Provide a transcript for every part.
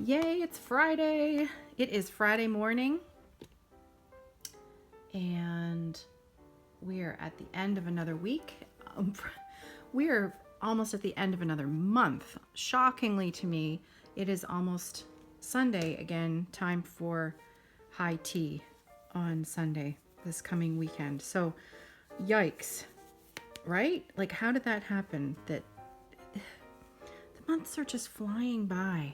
Yay, it's Friday. It is Friday morning, and we are at the end of another week. We are almost at the end of another month. Shockingly to me, it is almost Sunday again, time for high tea on Sunday this coming weekend. So, yikes, right? Like, how did that happen? That the months are just flying by.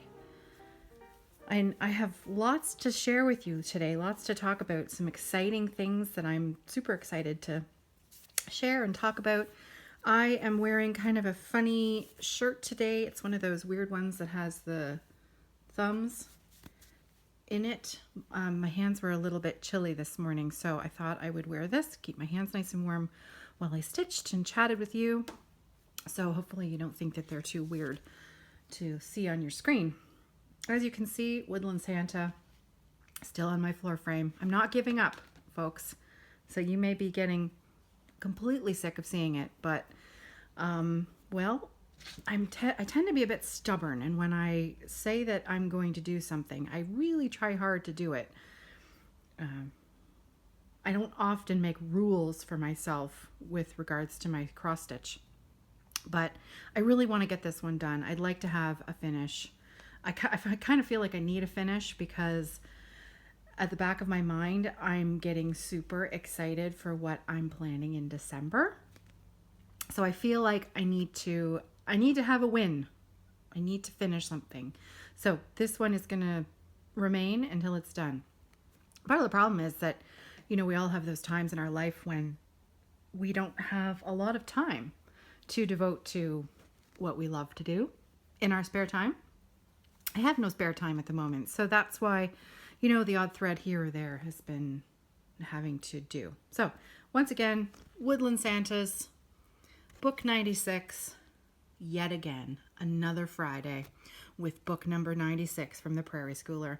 And I have lots to share with you today, lots to talk about, some exciting things that I'm super excited to share and talk about. I am wearing kind of a funny shirt today. It's one of those weird ones that has the thumbs in it. My hands were a little bit chilly this morning, so I thought I would wear this, keep my hands nice and warm while I stitched and chatted with you. So hopefully you don't think that they're too weird to see on your screen. As you can see, Woodland Santa still on my floor frame. I'm not giving up, folks. So you may be getting completely sick of seeing it, but well, I tend to be a bit stubborn, and when I say that I'm going to do something, I really try hard to do it. I don't often make rules for myself with regards to my cross stitch, but I really want to get this one done. I'd like to have a finish. I kind of feel like I need a finish because at the back of my mind, I'm getting super excited for what I'm planning in December. So I feel like I need to have a win. I need to finish something. So this one is going to remain until it's done. Part of the problem is that, we all have those times in our life when we don't have a lot of time to devote to what we love to do in our spare time. I have no spare time at the moment, so that's why, the odd thread here or there has been having to do. So, once again, Woodland Santas, book 96, yet again, another Friday with book number 96 from the Prairie Schooler.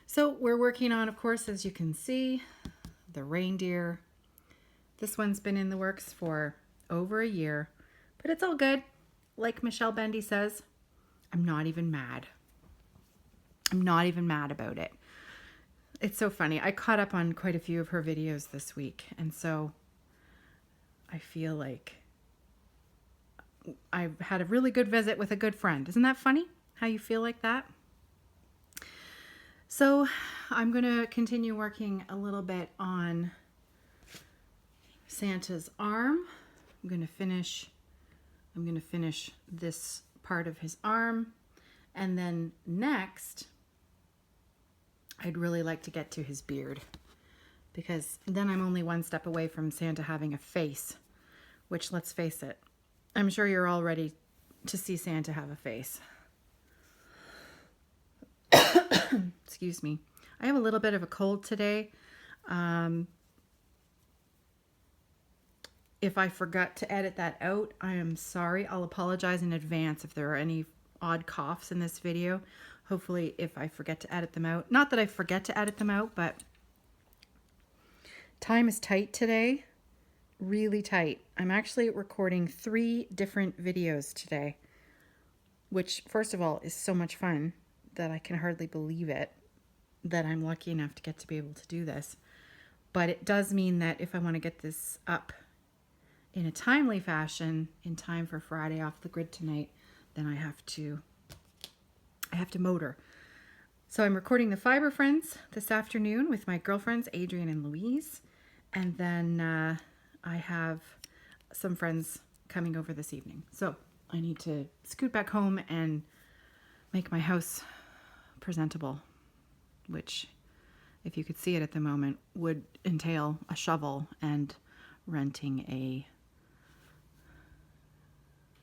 So, we're working on, of course, as you can see, the reindeer. This one's been in the works for over a year, but it's all good. Like Michelle Bendy says, I'm not even mad. I'm not even mad about it. It's so funny. I caught up on quite a few of her videos this week, and so I feel like I've had a really good visit with a good friend. Isn't that funny how you feel like that? So I'm going to continue working a little bit on Santa's arm. I'm going to finish this part of his arm, and then next I'd really like to get to his beard, because then I'm only one step away from Santa having a face, which, let's face it, I'm sure you're all ready to see Santa have a face. Excuse me. I have a little bit of a cold today. If I forgot to edit that out, I am sorry. I'll apologize in advance if there are any odd coughs in this video. Hopefully, if I forget to edit them out. Not that I forget to edit them out, but time is tight today. Really tight. I'm actually recording 3 different videos today, which, first of all, is so much fun that I can hardly believe it, that I'm lucky enough to get to be able to do this. But it does mean that if I want to get this up in a timely fashion, in time for Friday off the grid tonight, then I have to motor. So I'm recording the Fiber Friends this afternoon with my girlfriends, Adrienne and Louise. And then I have some friends coming over this evening. So I need to scoot back home and make my house presentable, which, if you could see it at the moment, would entail a shovel and renting a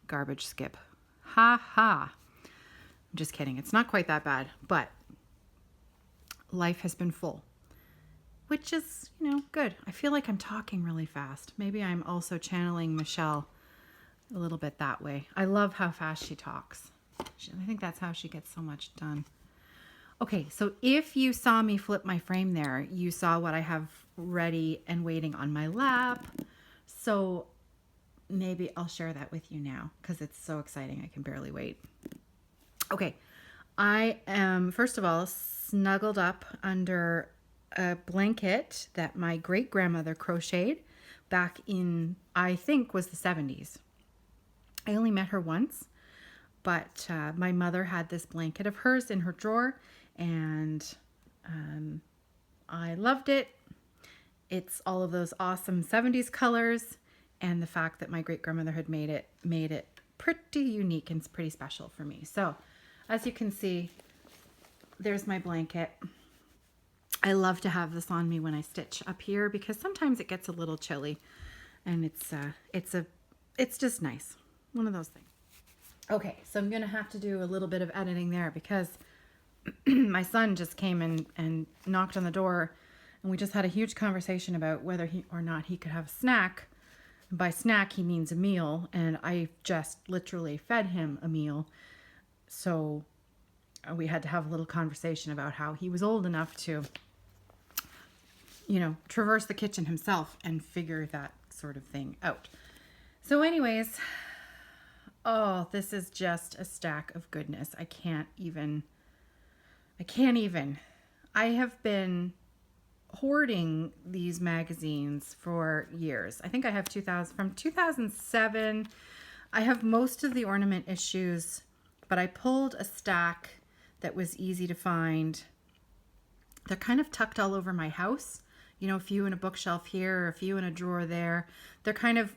garbage skip. Ha ha. I'm just kidding. It's not quite that bad, but life has been full, which is, good. I feel like I'm talking really fast. Maybe I'm also channeling Michelle a little bit that way. I love how fast she talks. I think that's how she gets so much done. Okay, so if you saw me flip my frame there, you saw what I have ready and waiting on my lap. So maybe I'll share that with you now because it's so exciting. I can barely wait. Okay, I am, first of all, snuggled up under a blanket that my great grandmother crocheted back in, I think, was the 70s. I only met her once, but my mother had this blanket of hers in her drawer, and I loved it. It's all of those awesome 70s colors, and the fact that my great grandmother had made it pretty unique and pretty special for me. So, as you can see, there's my blanket. I love to have this on me when I stitch up here because sometimes it gets a little chilly, and it's just nice. One of those things. Okay, so I'm gonna have to do a little bit of editing there because my son just came in and knocked on the door, and we just had a huge conversation about whether he or not he could have a snack. By snack, he means a meal, and I just literally fed him a meal. So we had to have a little conversation about how he was old enough to, traverse the kitchen himself and figure that sort of thing out. So anyways, oh, this is just a stack of goodness. I can't even. I have been hoarding these magazines for years. I think I have from 2007. I have most of the ornament issues, but I pulled a stack that was easy to find. They're kind of tucked all over my house. A few in a bookshelf here, a few in a drawer there. They're kind of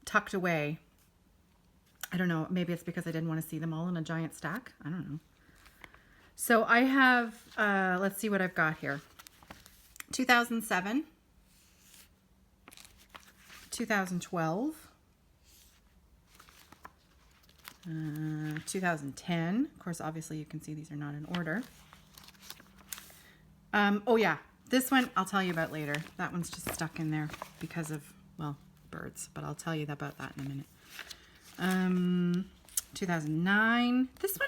tucked away. I don't know. Maybe it's because I didn't want to see them all in a giant stack. I don't know. So I have, let's see what I've got here. 2007, 2012, 2010. Of course, obviously you can see these are not in order. Oh yeah, this one I'll tell you about later. That one's just stuck in there because of, birds, but I'll tell you about that in a minute. 2009. This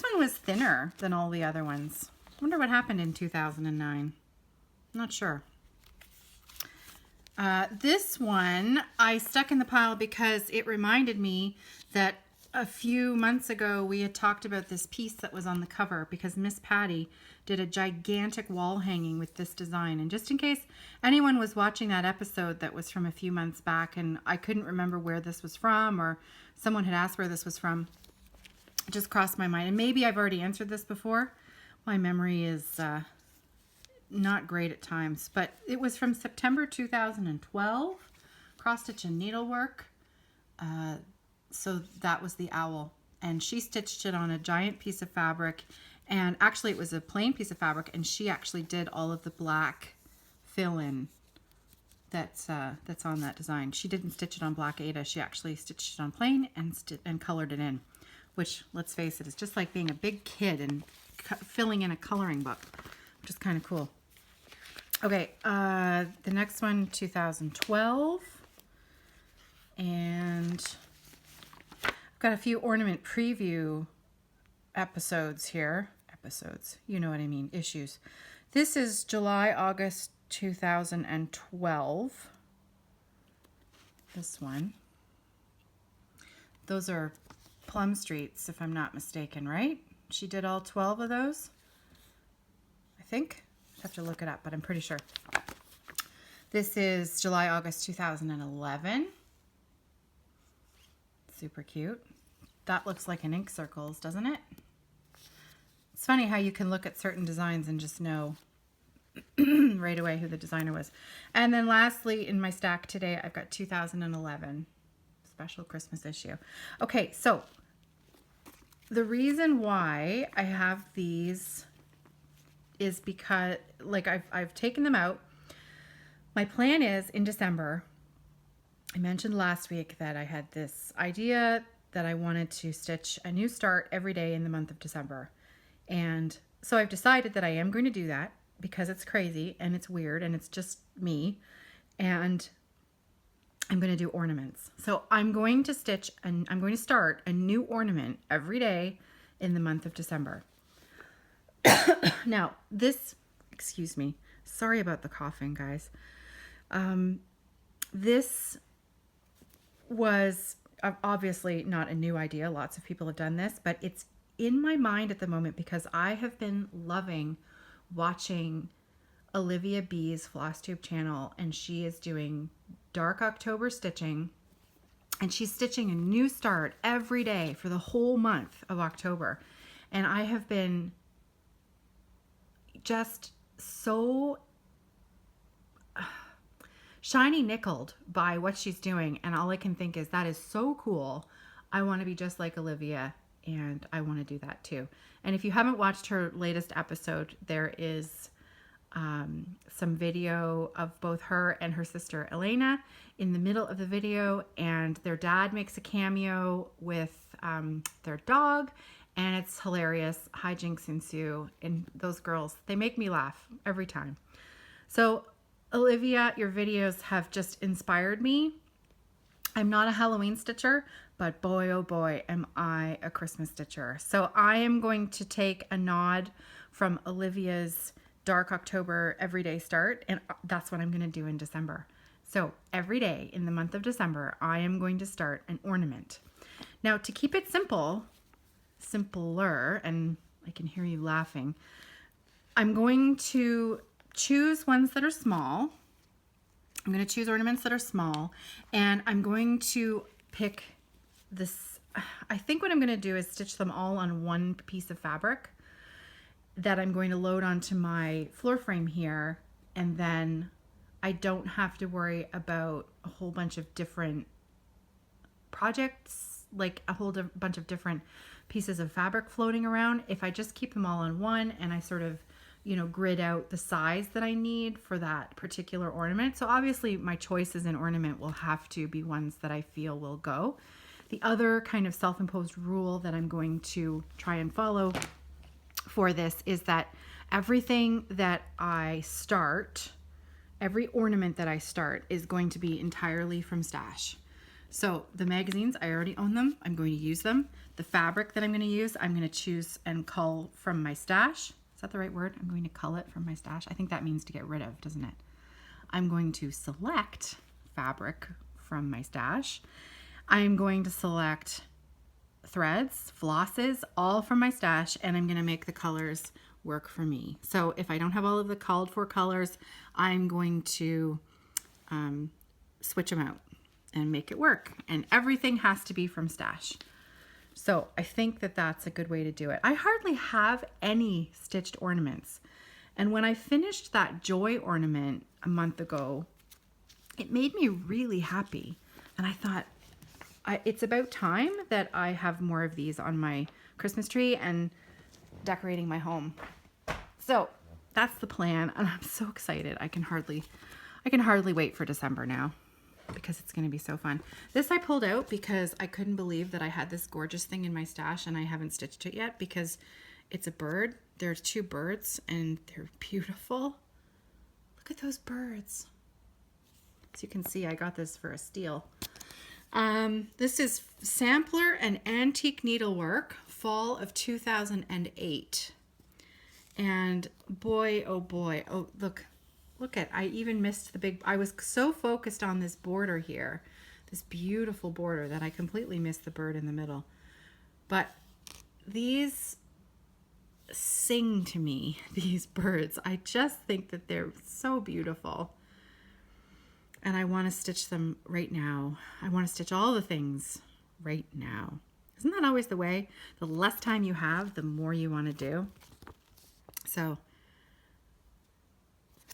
one was thinner than all the other ones. I wonder what happened in 2009. Not sure. This one I stuck in the pile because it reminded me that a few months ago we had talked about this piece that was on the cover because Miss Patty did a gigantic wall hanging with this design. And just in case anyone was watching that episode that was from a few months back and I couldn't remember where this was from, or someone had asked where this was from, it just crossed my mind. And maybe I've already answered this before. My memory is not great at times, but it was from September 2012, cross stitch and needlework. So that was the owl, and she stitched it on a giant piece of fabric, and actually it was a plain piece of fabric, and she actually did all of the black fill-in that's on that design. She didn't stitch it on black Ada. She actually stitched it on plain and colored it in, which, let's face it, is just like being a big kid and filling in a coloring book, which is kind of cool. Okay, the next one, 2012, and I've got a few ornament preview episodes here. Episodes, you know what I mean, issues. This is July, August 2012. This one. Those are Plum Streets, if I'm not mistaken, right? She did all 12 of those, I think. I have to look it up, but I'm pretty sure. This is July, August 2011. Super cute. That looks like an ink circles, doesn't it? It's funny how you can look at certain designs and just know right away who the designer was. And then lastly, in my stack today, I've got 2011 special Christmas issue. Okay, so the reason why I have these is because, like, I've taken them out. My plan is in December, I mentioned last week that I had this idea that I wanted to stitch a new start every day in the month of December. And so I've decided that I am going to do that because it's crazy and it's weird and it's just me. And I'm going to do ornaments. So I'm going to stitch and I'm going to start a new ornament every day in the month of December. Now, excuse me, sorry about the coughing, guys. This was obviously not a new idea. Lots of people have done this, but it's in my mind at the moment because I have been loving watching Olivia B's FlossTube channel, and she is doing dark October stitching, and she's stitching a new start every day for the whole month of October. And I have been just so shiny nickeled by what she's doing, and all I can think is that is so cool. I want to be just like Olivia, and I want to do that too. And if you haven't watched her latest episode, there is some video of both her and her sister Elena in the middle of the video, and their dad makes a cameo with their dog, and it's hilarious. Hijinks ensue, and those girls, they make me laugh every time. So Olivia, your videos have just inspired me. I'm not a Halloween stitcher, but boy, oh boy, am I a Christmas stitcher. So I am going to take a nod from Olivia's dark October everyday start, and that's what I'm going to do in December. So every day in the month of December, I am going to start an ornament. Now, to keep it simpler, and I can hear you laughing, I'm going to choose ones that are small. I'm going to choose ornaments that are small, and I'm going to pick this. I think what I'm going to do is stitch them all on one piece of fabric that I'm going to load onto my floor frame here, and then I don't have to worry about a whole bunch of different projects, like a whole bunch of different pieces of fabric floating around. If I just keep them all on one, and I sort of, you know, grid out the size that I need for that particular ornament. So obviously my choices in ornament will have to be ones that I feel will go. The other kind of self-imposed rule that I'm going to try and follow for this is that everything that I start, every ornament that I start is going to be entirely from stash. So the magazines, I already own them. I'm going to use them. The fabric that I'm going to use, I'm going to choose and cull from my stash. Is that the right word? I'm going to cull it from my stash. I think that means to get rid of, doesn't it? I'm going to select fabric from my stash. I'm going to select threads, flosses, all from my stash, and I'm going to make the colors work for me. So if I don't have all of the called for colors, I'm going to switch them out and make it work. And everything has to be from stash. So I think that that's a good way to do it. I hardly have any stitched ornaments. And when I finished that joy ornament a month ago, it made me really happy. And I thought, it's about time that I have more of these on my Christmas tree and decorating my home. So that's the plan. And I'm so excited. I can hardly wait for December now, because it's going to be so fun. This I pulled out because I couldn't believe that I had this gorgeous thing in my stash and I haven't stitched it yet, because it's a bird. There's two birds and they're beautiful. Look at those birds. As you can see, I got this for a steal. This is Sampler and Antique Needlework, fall of 2008. And boy, oh boy, oh look at, I even missed the big, I was so focused on this border here, this beautiful border, that I completely missed the bird in the middle. But these sing to me, these birds. I just think that they're so beautiful. And I want to stitch them right now. I want to stitch all the things right now. Isn't that always the way? The less time you have, the more you want to do. So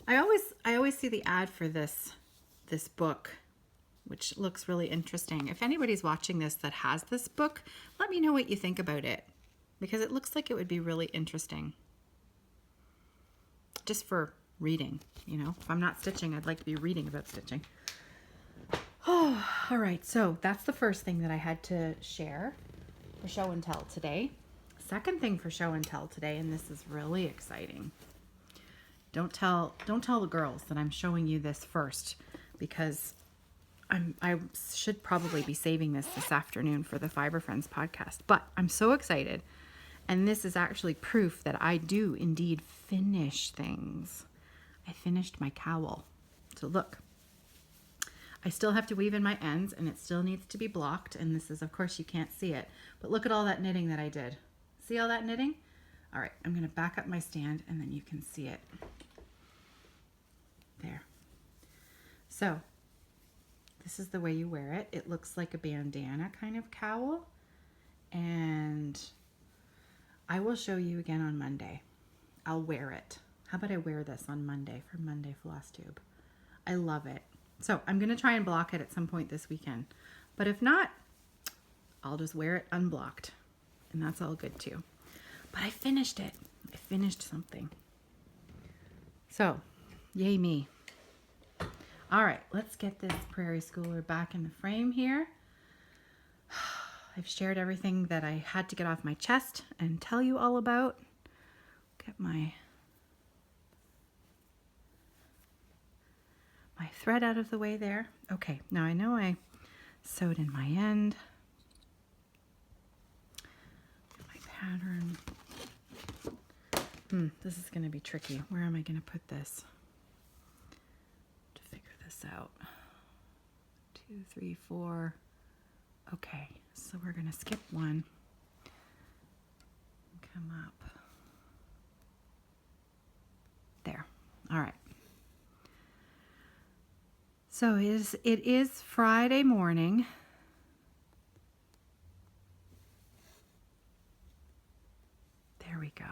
I always see the ad for this book, which looks really interesting. If anybody's watching this that has this book, let me know what you think about it, because it looks like it would be really interesting. Just for reading, you know. If I'm not stitching, I'd like to be reading about stitching. Oh, all right. So that's the first thing that I had to share for show and tell today. Second thing for show and tell today, and this is really exciting. Don't tell the girls that I'm showing you this first, because I should probably be saving this afternoon for the Fiber Friends podcast. But I'm so excited, and this is actually proof that I do indeed finish things. I finished my cowl. So look, I still have to weave in my ends, and it still needs to be blocked. And this is, of course, you can't see it, but look at all that knitting that I did. See all that knitting? All right, I'm going to back up my stand and then you can see it. There. So this is the way you wear it. It looks like a bandana kind of cowl. And I will show you again on Monday. I'll wear it. How about I wear this on Monday for Monday Floss Tube? I love it. So I'm going to try and block it at some point this weekend. But if not, I'll just wear it unblocked. And that's all good too. But I finished it. I finished something. So, yay me. All right, let's get this Prairie Schooler back in the frame here. I've shared everything that I had to get off my chest and tell you all about. Get my thread out of the way there. Okay, now I know I sewed in my end. My pattern. This is going to be tricky. Where am I going to put this? To figure this out. 2, 3, 4. Okay, so we're going to skip one. Come up. There. All right. So it is Friday morning. There we go.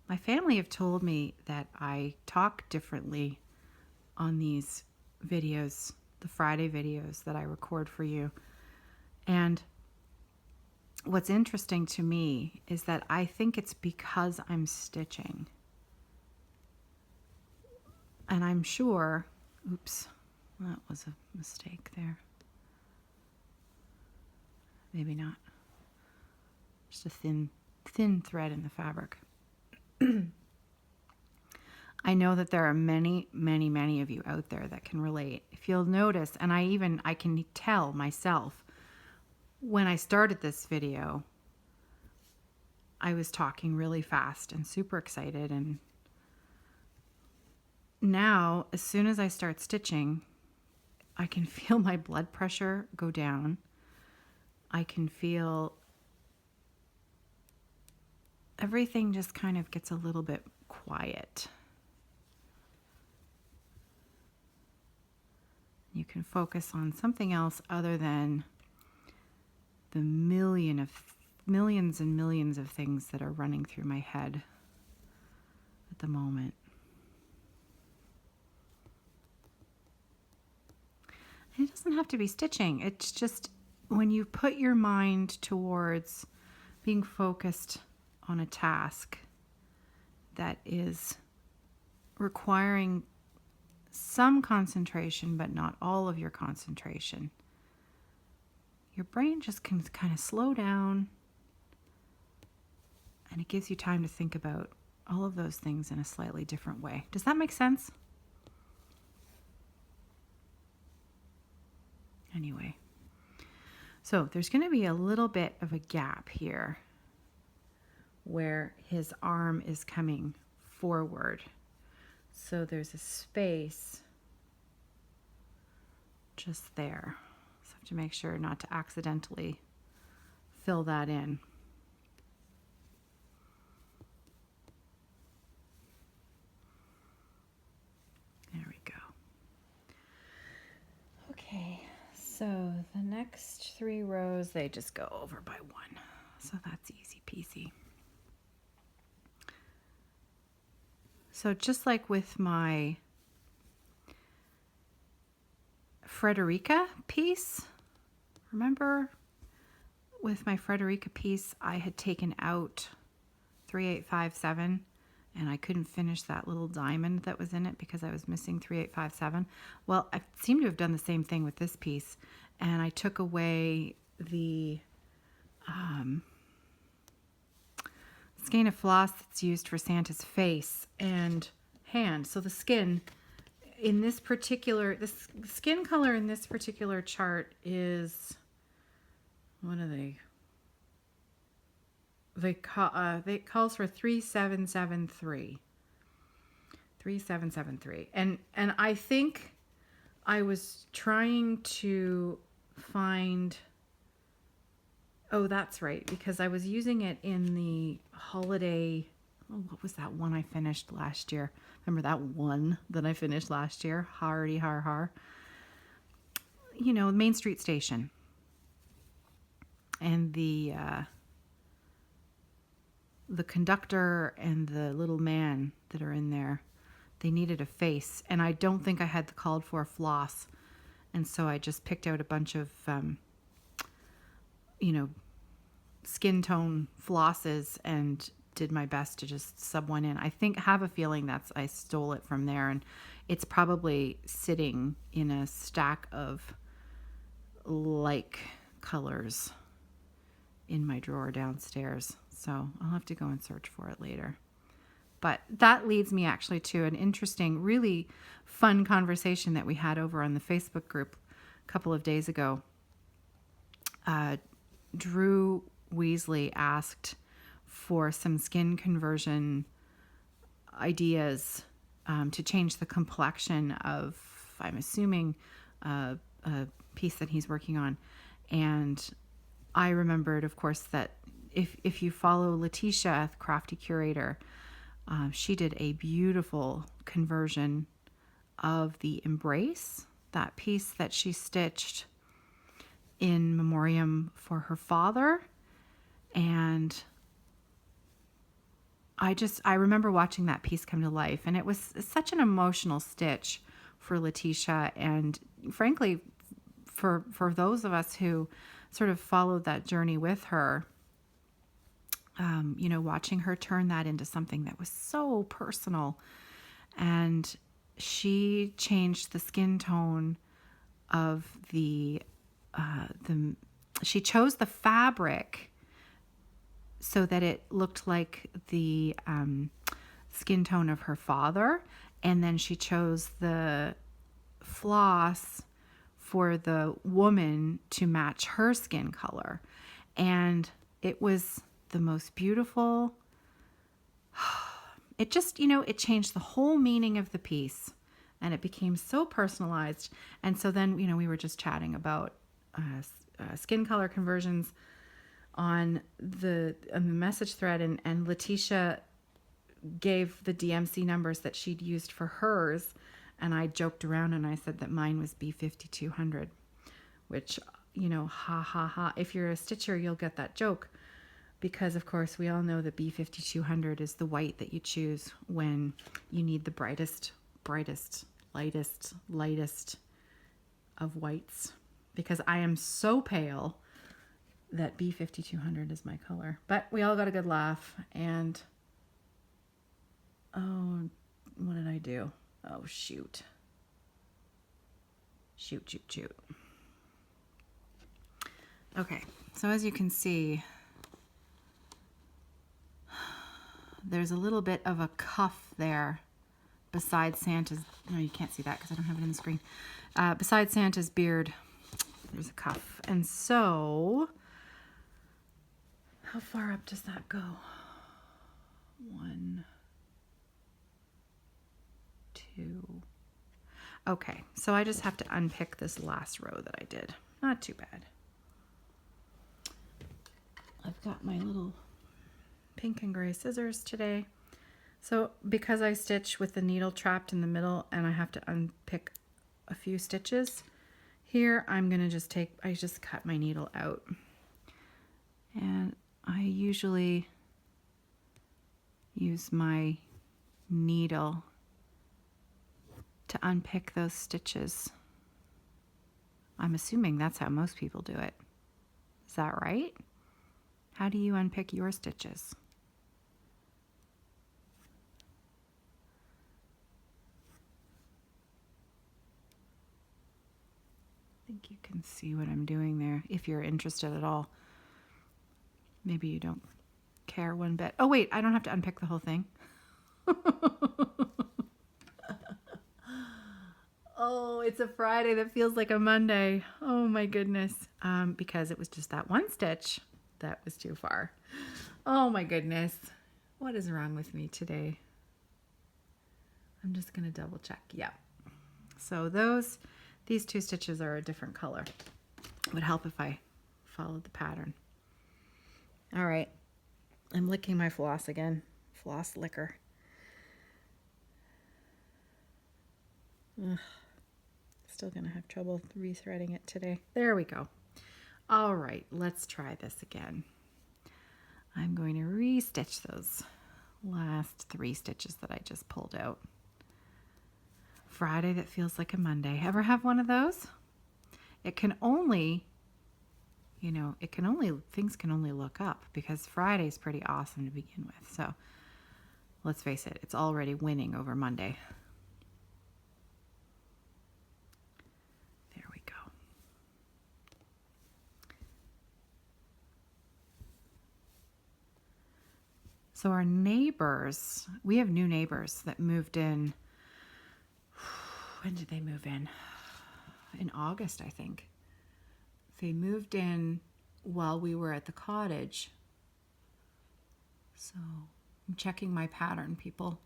My family have told me that I talk differently on these videos, the Friday videos that I record for you. And what's interesting to me is that I think it's because I'm stitching. And I'm sure, oops, that was a mistake there. Maybe not. Just a thin thread in the fabric. I know that there are many, many, many of you out there that can relate. If you'll notice, and I can tell myself, when I started this video, I was talking really fast and super excited, and now, as soon as I start stitching, I can feel my blood pressure go down. I can feel everything just kind of gets a little bit quiet. You can focus on something else other than the millions and millions of things that are running through my head at the moment. And it doesn't have to be stitching. It's just when you put your mind towards being focused on a task that is requiring some concentration, but not all of your concentration, your brain just can kind of slow down, and it gives you time to think about all of those things in a slightly different way. Does that make sense? Anyway, so there's going to be a little bit of a gap here where his arm is coming forward. So there's a space just there. So I have to make sure not to accidentally fill that in. There we go. Okay. So the next 3 rows, they just go over by 1. So that's easy peasy. So just like with my Frederica piece, remember with my Frederica piece, I had taken out 3857 and I couldn't finish that little diamond that was in it because I was missing 3857. Well, I seem to have done the same thing with this piece, and I took away the skein of floss that's used for Santa's face and hand. So the skin in this particular, the skin color in this particular chart is, what are they? It calls for 3773. 3773. And I think I was trying to find Oh, that's right, because I was using it in the holiday. Oh, what was that one I finished last year? Remember that one that I finished last year? Hardy har har. You know, Main Street Station. And the conductor and the little man that are in there, they needed a face. And I don't think I had the called for floss. And so I just picked out a bunch of, you know, skin tone flosses and did my best to just sub one in. Have a feeling I stole it from there, and it's probably sitting in a stack of like colors in my drawer downstairs. So I'll have to go and search for it later. But that leads me actually to an interesting, really fun conversation that we had over on the Facebook group a couple of days ago. Drew Weasley asked for some skin conversion ideas to change the complexion of, I'm assuming, a piece that he's working on. And I remembered, of course, that if you follow Letitia, Crafty Curator, she did a beautiful conversion of the embrace, that piece that she stitched in memoriam for her father. And I remember watching that piece come to life, and it was such an emotional stitch for Letitia, and frankly, for those of us who sort of followed that journey with her, you know, watching her turn that into something that was so personal. And she changed the skin tone of she chose the fabric so that it looked like the skin tone of her father. And then she chose the floss for the woman to match her skin color. And it was the most beautiful. It just, you know, it changed the whole meaning of the piece, and it became so personalized. And so then, you know, we were just chatting about skin color conversions on the message thread, and Letitia gave the DMC numbers that she'd used for hers, and I joked around and I said that mine was B5200, which, you know, ha ha ha. If you're a stitcher, you'll get that joke, because of course we all know that B5200 is the white that you choose when you need the brightest, lightest of whites, because I am so pale that B5200 is my color. But we all got a good laugh, and oh, what did I do? Oh, shoot. Okay, so as you can see, there's a little bit of a cuff there beside Santa's, no, you can't see that because I don't have it in the screen. Beside Santa's beard, there's a cuff. And so, how far up does that go? 1, 2. Okay, so I just have to unpick this last row that I did. Not too bad. I've got my little pink and gray scissors today. So because I stitch with the needle trapped in the middle and I have to unpick a few stitches here, I'm gonna I just cut my needle out. And I usually use my needle to unpick those stitches. I'm assuming that's how most people do it. Is that right? How do you unpick your stitches? I think you can see what I'm doing there if you're interested at all. Maybe you don't care one bit. Oh wait, I don't have to unpick the whole thing. Oh, it's a Friday that feels like a Monday. Oh my goodness. Because it was just that one stitch that was too far. Oh my goodness. What is wrong with me today? I'm just going to double check. Yeah. So these 2 stitches are a different color. It would help if I followed the pattern. All right. I'm licking my floss again. Floss liquor. Ugh. Still going to have trouble rethreading it today. There we go. All right, let's try this again. I'm going to re-stitch those last 3 stitches that I just pulled out. Friday that feels like a Monday. Ever have one of those? It can only, things can only look up because Friday's pretty awesome to begin with. So let's face it, it's already winning over Monday. There we go. So our neighbors, we have new neighbors that moved in. When did they move in? In August, I think. They moved in while we were at the cottage. So I'm checking my pattern, people.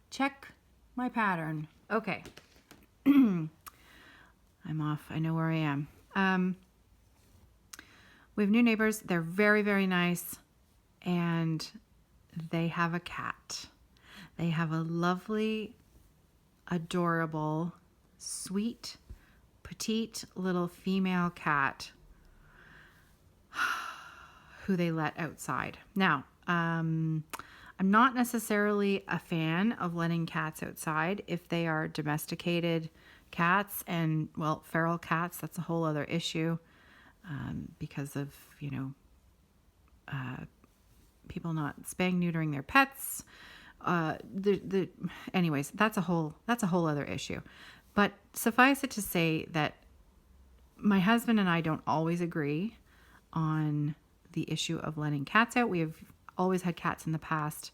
Check my pattern. Okay. I'm off. I know where I am. We have new neighbors. They're very, very nice. And they have a cat. They have a lovely, adorable, sweet, petite little female cat who they let outside. Now, I'm not necessarily a fan of letting cats outside if they are domesticated cats and, well, feral cats. That's a whole other issue because of, people not spaying, neutering their pets. Anyways, that's a whole other issue. But suffice it to say that my husband and I don't always agree on the issue of letting cats out. We have always had cats in the past,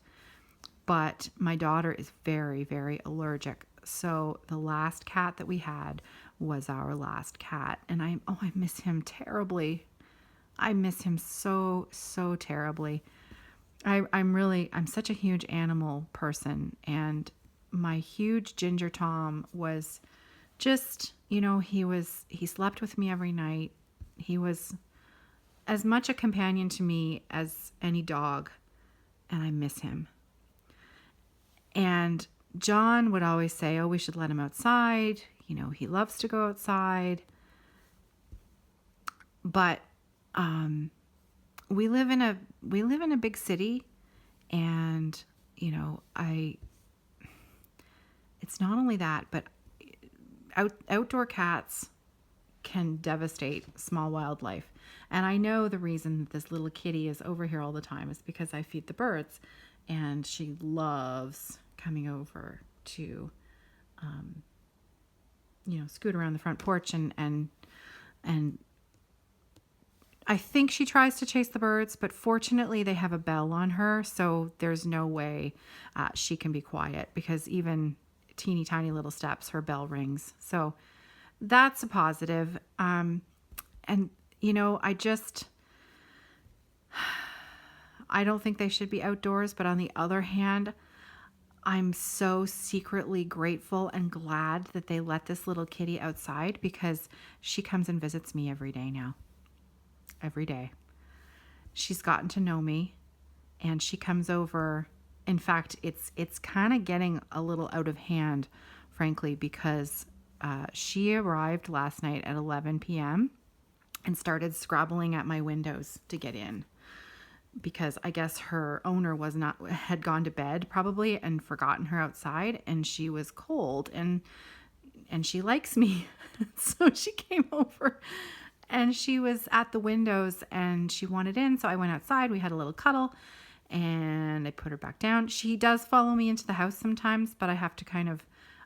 but my daughter is very, very allergic. So the last cat that we had was our last cat. And I miss him terribly. I miss him so, so terribly. I'm such a huge animal person, and my huge ginger Tom was just, he slept with me every night. He was as much a companion to me as any dog, and I miss him. And John would always say, oh, we should let him outside. He loves to go outside. But we live in a big city, and it's not only that, but outdoor cats can devastate small wildlife. And I know the reason that this little kitty is over here all the time is because I feed the birds, and she loves coming over to scoot around the front porch and I think she tries to chase the birds, but fortunately they have a bell on her, so there's no way she can be quiet, because even teeny tiny little steps, her bell rings. So that's a positive. I don't think they should be outdoors, but on the other hand, I'm so secretly grateful and glad that they let this little kitty outside, because she comes and visits me every day now. Every day. She's gotten to know me, and she comes over. In fact, it's kind of getting a little out of hand, frankly, because she arrived last night at 11 p.m. and started scrabbling at my windows to get in, because I guess her owner had gone to bed probably and forgotten her outside, and she was cold, and she likes me. So she came over. And she was at the windows and she wanted in. So I went outside. We had a little cuddle and I put her back down. She does follow me into the house sometimes, but I have to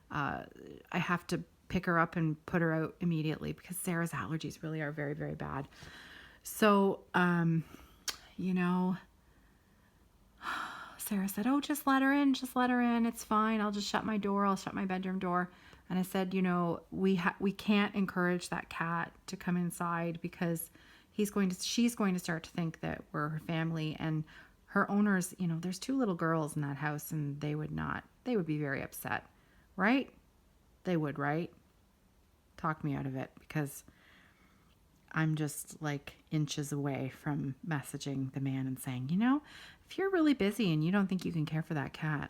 I have to pick her up and put her out immediately, because Sarah's allergies really are very, very bad. So, Sarah said, oh, just let her in. Just let her in. It's fine. I'll just shut my door. I'll shut my bedroom door. And I said, we can't encourage that cat to come inside, because she's going to start to think that we're her family, and her owners, there's 2 little girls in that house, and they would be very upset, right? They would, right? Talk me out of it, because I'm just like inches away from messaging the man and saying, you know, if you're really busy and you don't think you can care for that cat,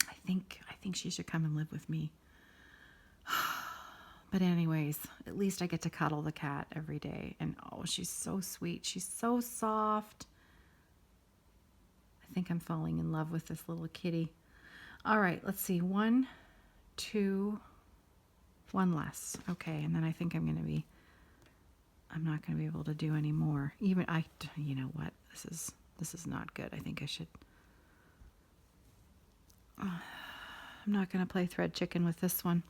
I think she should come and live with me. But anyways, at least I get to cuddle the cat every day. And oh, she's so sweet. She's so soft. I think I'm falling in love with this little kitty. All right, let's see. 1, 2, 1 less. Okay, and then I think I'm not going to be able to do any more. You know what? This is not good. I think I should. I'm not going to play thread chicken with this one.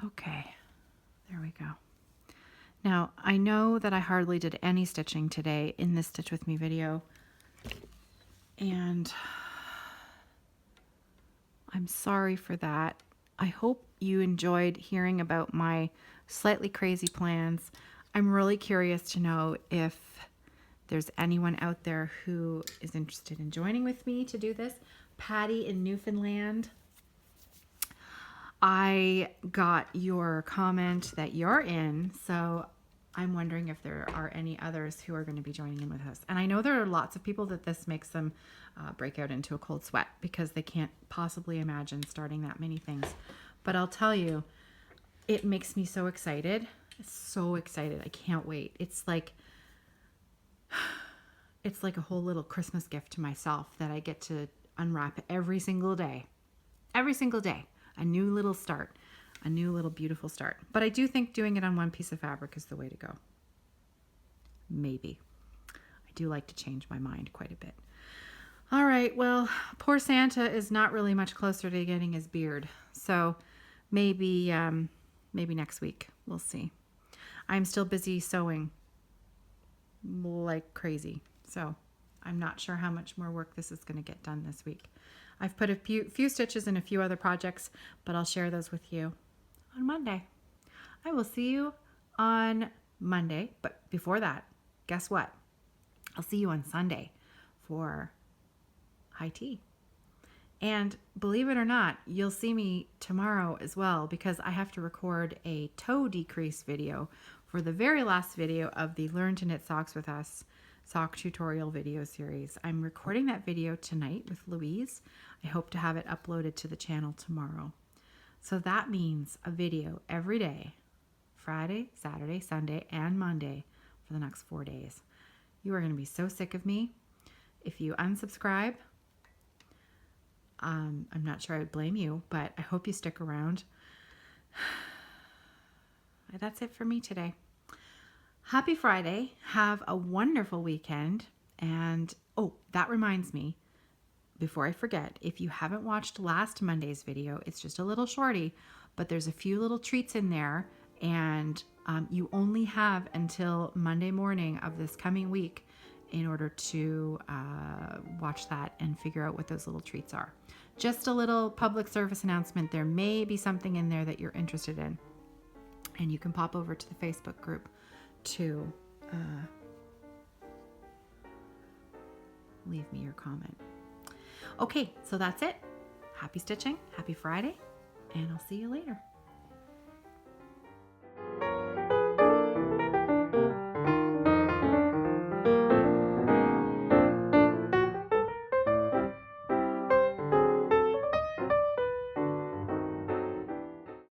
Okay, there we go. Now, I know that I hardly did any stitching today in this Stitch With Me video, and I'm sorry for that. I hope you enjoyed hearing about my slightly crazy plans. I'm really curious to know if there's anyone out there who is interested in joining with me to do this. Patty in Newfoundland, I got your comment that you're in, so I'm wondering if there are any others who are going to be joining in with us. And I know there are lots of people that this makes them break out into a cold sweat because they can't possibly imagine starting that many things. But I'll tell you, it makes me so excited. So excited. I can't wait. It's like a whole little Christmas gift to myself that I get to unwrap every single day. Every single day. A new little start. A new little beautiful start. But I do think doing it on one piece of fabric is the way to go. Maybe. I do like to change my mind quite a bit. All right, well, poor Santa is not really much closer to getting his beard. So maybe next week. We'll see. I'm still busy sewing like crazy. So I'm not sure how much more work this is going to get done this week. I've put a few stitches in a few other projects, but I'll share those with you on Monday. I will see you on Monday, but before that, guess what? I'll see you on Sunday for high tea. And believe it or not, you'll see me tomorrow as well because I have to record a toe decrease video for the very last video of the Learn to Knit Socks with Us sock tutorial video series. I'm recording that video tonight with Louise. I hope to have it uploaded to the channel tomorrow. So that means a video every day, Friday, Saturday, Sunday, and Monday for the next 4 days. You are going to be so sick of me. If you unsubscribe, I'm not sure I would blame you, but I hope you stick around. That's it for me today. Happy Friday. Have a wonderful weekend. And, oh, that reminds me, before I forget, if you haven't watched last Monday's video, it's just a little shorty, but there's a few little treats in there, and you only have until Monday morning of this coming week in order to watch that and figure out what those little treats are. Just a little public service announcement. There may be something in there that you're interested in, and you can pop over to the Facebook group to leave me your comment. Okay, so that's it. Happy stitching, happy Friday, and I'll see you later.